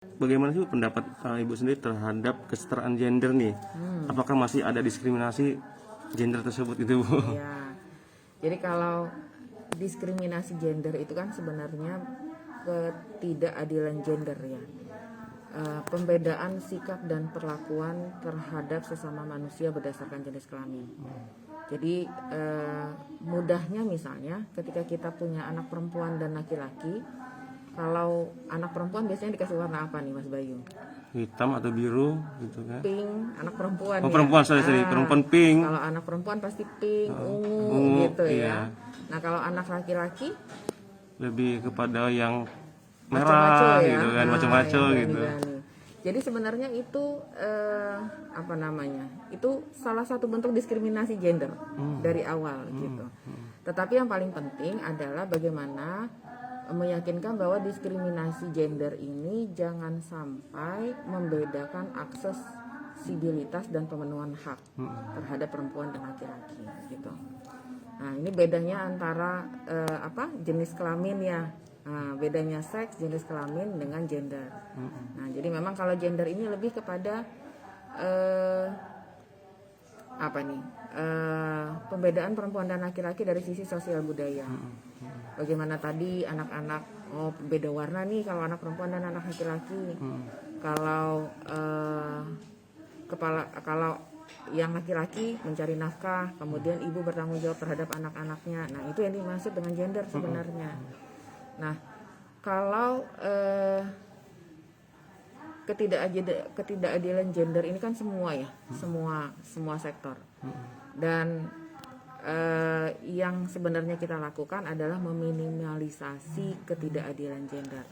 Bagaimana sih pendapat Ibu sendiri terhadap kesetaraan gender nih? Apakah masih ada diskriminasi gender tersebut itu, Bu? Ya, jadi kalau diskriminasi gender itu kan sebenarnya ketidakadilan gender ya. Pembedaan sikap dan perlakuan terhadap sesama manusia berdasarkan jenis kelamin. Jadi mudahnya misalnya ketika kita punya anak perempuan dan laki-laki, kalau anak perempuan biasanya dikasih warna apa nih Mas Bayu? Hitam atau biru gitu kan? Pink, anak perempuan Oh, ya. perempuan, sorry, perempuan pink. Kalau anak perempuan pasti pink, ungu gitu iya. ya. Nah kalau anak laki-laki Lebih kepada yang maco-maco merah ya. gitu kan, Nah, maco-maco yang gitu. berani-berani. Jadi sebenarnya itu apa namanya? Itu salah satu bentuk diskriminasi gender dari awal gitu. Tetapi yang paling penting adalah bagaimana meyakinkan bahwa diskriminasi gender ini jangan sampai membedakan aksesibilitas dan pemenuhan hak terhadap perempuan dan laki-laki gitu. Nah, ini bedanya antara jenis kelamin ya. Nah, bedanya seks, jenis kelamin dengan gender. Nah, jadi memang kalau gender ini lebih kepada pembedaan perempuan dan laki-laki dari sisi sosial budaya. Bagaimana tadi anak-anak beda warna nih kalau anak perempuan dan anak laki-laki. Kalau kalau yang laki-laki mencari nafkah, kemudian ibu bertanggung jawab terhadap anak-anaknya. Nah, itu yang dimaksud dengan gender sebenarnya. Nah, kalau ketidakadilan gender ini kan semua ya, semua sektor. Dan yang sebenarnya kita lakukan adalah meminimalisasi ketidakadilan gender.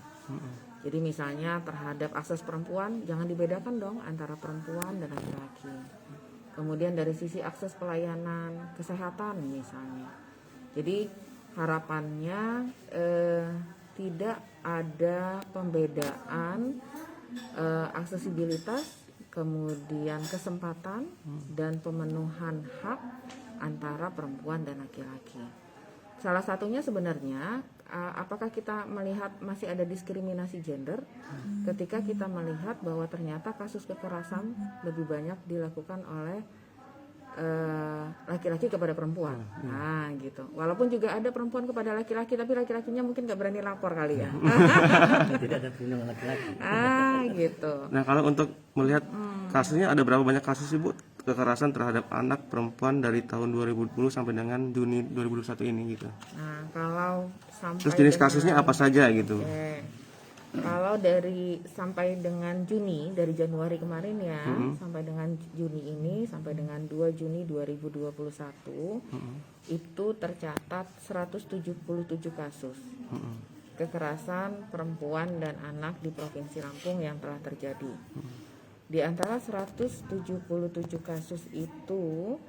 Jadi misalnya terhadap akses perempuan jangan dibedakan dong antara perempuan dan laki-laki. Kemudian dari sisi akses pelayanan kesehatan misalnya. Jadi harapannya tidak ada pembedaan aksesibilitas, kemudian kesempatan dan pemenuhan hak antara perempuan dan laki-laki. Salah satunya sebenarnya apakah kita melihat masih ada diskriminasi gender ketika kita melihat bahwa ternyata kasus kekerasan lebih banyak dilakukan oleh laki-laki kepada perempuan. Nah gitu. Walaupun juga ada perempuan kepada laki-laki, tapi laki-lakinya mungkin gak berani lapor kali ya. Tidak ada perlindungan laki-laki. Gitu. Nah, kalau untuk melihat kasusnya, ada berapa banyak kasus sih, Bu, kekerasan terhadap anak perempuan dari tahun 2010 sampai dengan Juni 2021 ini gitu? Nah, kalau sampai Terus jenis kasusnya apa saja gitu? Kalau dari sampai dengan Juni, dari Januari kemarin ya, sampai dengan Juni ini, sampai dengan 2 Juni 2021, itu tercatat 177 kasus kekerasan perempuan dan anak di Provinsi Lampung yang telah terjadi. Di antara 177 kasus itu,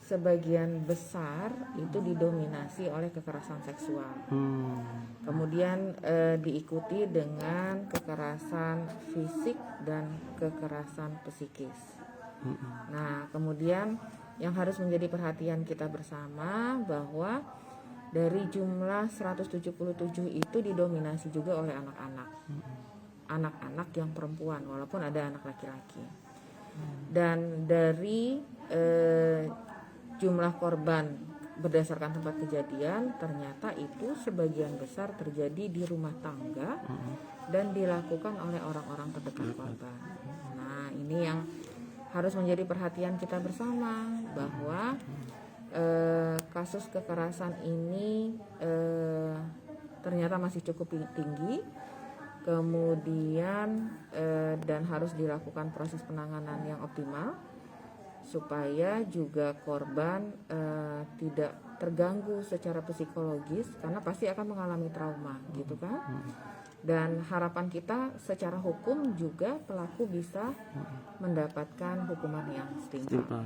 sebagian besar itu didominasi oleh kekerasan seksual. Kemudian diikuti dengan kekerasan fisik dan kekerasan psikis. Nah, kemudian yang harus menjadi perhatian kita bersama bahwa dari jumlah 177 itu didominasi juga oleh anak-anak. Anak-anak yang perempuan walaupun ada anak laki-laki. Dan dari jumlah korban berdasarkan tempat kejadian ternyata itu sebagian besar terjadi di rumah tangga dan dilakukan oleh orang-orang terdekat korban. Nah, ini yang harus menjadi perhatian kita bersama bahwa kasus kekerasan ini ternyata masih cukup tinggi, kemudian dan harus dilakukan proses penanganan yang optimal supaya juga korban tidak terganggu secara psikologis karena pasti akan mengalami trauma gitu kan. Dan harapan kita secara hukum juga pelaku bisa mendapatkan hukuman yang setimpal.